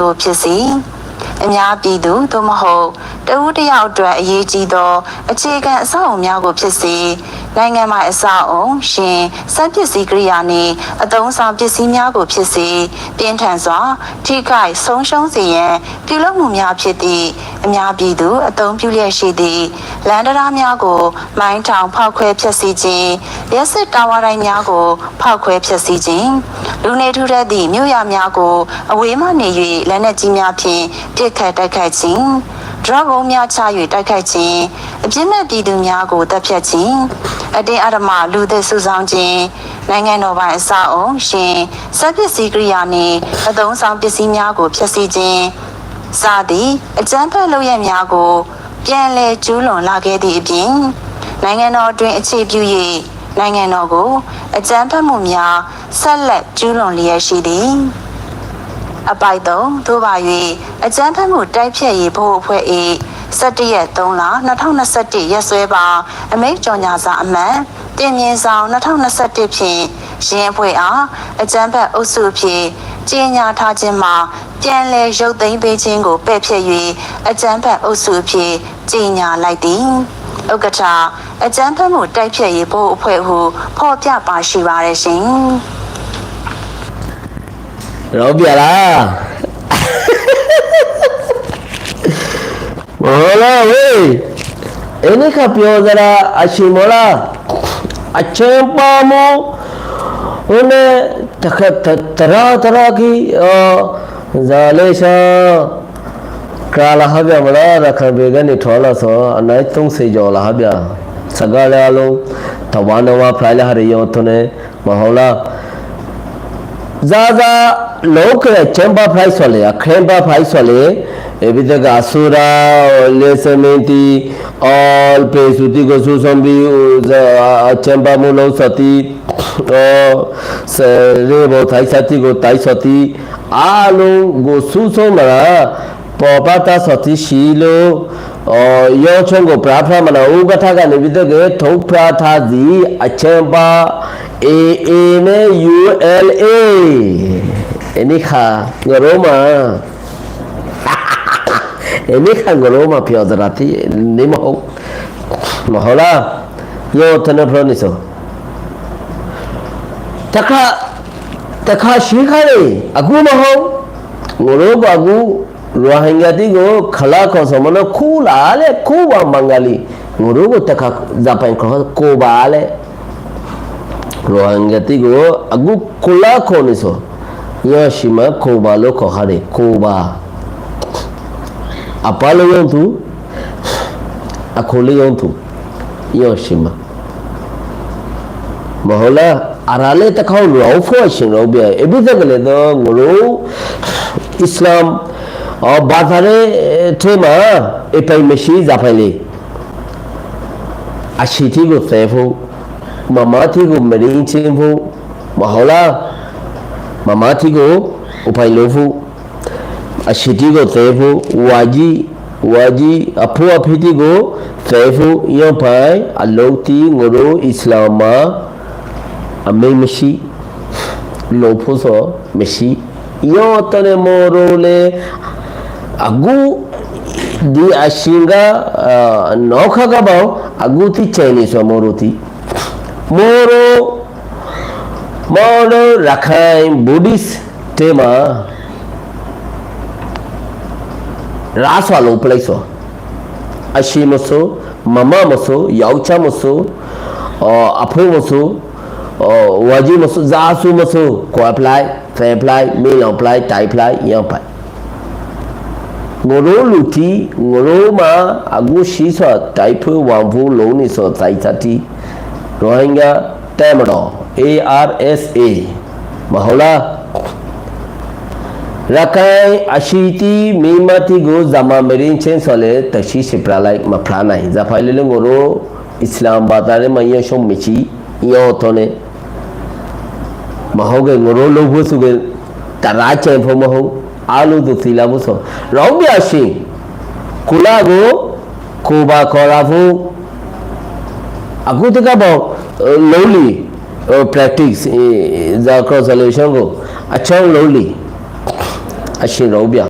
ကိုဖြစ်စီအများပြည်သူသို့မဟုတ်တဦးတစ်ယောက်အတွက်အရေးကြီးသောအခြေခံအဆောက်အအုံများကိုဖြစ်စေနိုင်ငံမှာအဆောက်အအုံရှင်စက်ပစ္စည်းကိရိယာနှင့်အသုံးဆောင်ပစ္စည်းများကိုဖြစ်စေပြင်းထန်စွာထိခိုက်ဆုံးရှုံးစေရန်ပြုလုပ်မှုများဖြစ်သည့်အများပြည်သူအသုံးပြုလျက်ရှိသည့်လမ်းတရားများကိုမိုင်းထောင်ဖောက်ခွဲဖျက်ဆီးခြင်းရက်စစ်တာဝါတိုင်းများကိုဖောက်ခွဲဖျက်ဆီးခြင်းလူနေထူထပ်သည့်မြို့ရများကိုအဝေးမှနေ၍လက်နက်ကြီးများဖြင့်ပစ်ခတ်တိုက်ခိုက်ခြင်းဒရုန်းဘုံများချ၍တိုက်ခိုက်ခြင်းအပြစ်မဲ့ပြည်သူများကိုတပ်ဖြတ်ခြင်းအတင်းအဓမ္မလူသစ်စုဆောင်းခြင်းနိုင်ငံတော်ပိုင်အဆောက်အအုံရှင်စက်ပစ္စည်းကိရိယာနှင့်အသုံးဆောင်ပစ္စည်းများကိုဖျက်ဆီးခြင်းစသည့်အကြမ်းဖက်လုပ်ရပ်များကိုပြန်လည်ကျူးလွန်လာခဲ့သည့်အပြင်နိုင်ငံတော်တွင်အခြေပြု၍နိုင်ငံတော်ကိုအကြမ်းဖက်မှုများဆက်လက်ကျူးလွန်လျက်ရှိသည်အပိုက်သုံးသို့ပါ၍အကြမ်းဖက်မှုတိုက်ဖျက်ရေးဘို့အဖွဲ့၏17ရက်3လ2021ရက်စွဲပါအမိန့်ကြော်ညာစာအမှန်တင်မြင့်ဆောင်2021ဖြင့်ရင်းအဖွဲ့အားအကြမ်းဖက်အုပ်စုဖြင့်ကြေညာထားခြင်းမှာပြန်လည်ရုပ်သိမ်းပေးခြင်းကိုပယ်ဖျက်၍အကြမ်းဖက်အုပ်စုဖြင့်ကြေညာလိုက်သည်ဥက္ကဋ္ဌအကြမ်းဖက်မှုတိုက်ဖျက်ရေးဘို့အဖွဲ့ဟုဖော်ပြပါရှိပါရရှင်ရောပြလားမောလာဝေးအဲ့ဒီကပြောကြတာအရှိမောလာအချမ်းပါမောဟိုနဲ့တခတ်တရာကြီးဇာလေရှာကာလာဟာဗျမလားရခဘေကနေထော်လာဆိုအနိုင်30ကျော်လာဟာဗျစကားလည်းလုံးတဝါနဝဖလိုက်လာရရောသွနဲ့မဟုတ်လားဇာဇာလောကရဲ့ချမ်ဘာဖိုက်ဆိုလေခရင်ဘာဖိုက်ဆိုလေအဘိဒကဆူရာလေစမင်တီအော်ပေစုတီကိုဆူဆံဘီချမ်ဘာမူလောစတီဆရေဘောထိုက်စတီကိုတိုက်စတီအားလုံးကိုဆူဆုံးမလားပေါ်ပါတာစတီရှိလို့ယောချုံကိုပရာဖမနာဥပထာကနေပြီးတော့ထုတ်ဖရာထားစီအချမ်ဘာAA နဲ့ ULA အနိခါငရောမအနိခါငရောမပြောကြတာတိနေမဟုတ်မဟုတ်လားယောတနဖရနိဆိုတခါရှိခါလေအခုမဟုတ်ငရောကကူရိုဟင်ဂျာတိကိုခလာခေါ်စမနခူလာလေခူဝမင်္ဂလီငရောကိုတခါဇပန်ခေါ်ကိုပါလေရိုဟင်ဂျာတိကိုအခုခလာခေါ်နေဆိုယောရှိမကိုပါလို့ခေါ်ဟာတယ်ကိုပါအပလယုံသူအခုလယုံသူယောရှိမမဟုတ်လားအရာလေတခေါလောဖို့ရှင်လို့ပြအဘိဓကလည်းတော့ငလို့အစ္စလာမ်ဘာသာရေးထဲမှာအပိုင်မရှိဇာဖိုင်လေအရှိတီကိုသေဖို့မမတီကိုမရင်းချင်းဖို့မဟုတ်လားမမတီကိုအပိုင်လို့ဖို့အရှိတီကိုသေဖို့ဝါကြီးအဖို့အဖိတီကိုသေဖို့ယောပိုင်အလုံးတီငရိုအစ္စလာမ်မှာအမေမရှိလို့ဖို့ဆိုမရှိယောတရမောရိုလေအခုဒီအရှင်ကနောက်ခကဘောအခုတိချယ်နေဆိုမောရိုတီမောရိုရခိုင်ဘူဒစ်တေမာရာဆွာလုံးပလိုက်ဆိုအရှိမဆိုမမမဆိုယောက်ျားမဆိုအဖိုးမဆိုဝါကြီးမဆိုဇာဆူမဆိုကွာပလိုက်ဖဲပလိုက်မေလောင်ပလိုက်တိုင်ပလိုက်ရောပိုင်ငရိုလူတီငရိုမှာအခုရှိဆိုတိုင်ဖွေးဝမ်ဘူးလုံးနေဆိုတိုင်တတီရိုဟင်ဂျာတဲမတော် ARSA မဟုတ်လားရခိုင်အရှိတီမိမတီကိုဇမာမရင်ချင်းဆိုလေတရှိစပလာလိုက်မဖလာနိုင်ဇဖိုင်လေငရိုအစ္စလာမ်ဘာသာရဲ့မယရှုံမချီယောတော့နေမဟုတ်ကငရိုလုံးဖို့ဆိုကတရာချေဖို့မဟုတ်အားလုံးသူသီလာဖို့ဆိုရောင်းပြရှင်ကုလာကိုကိုပါခေါ်လာဖို့အခုတကပေါ့လုံးလီ practice the cross solution ကိုအချောင်းလုံးလီ အရှင်တော်ဗျာ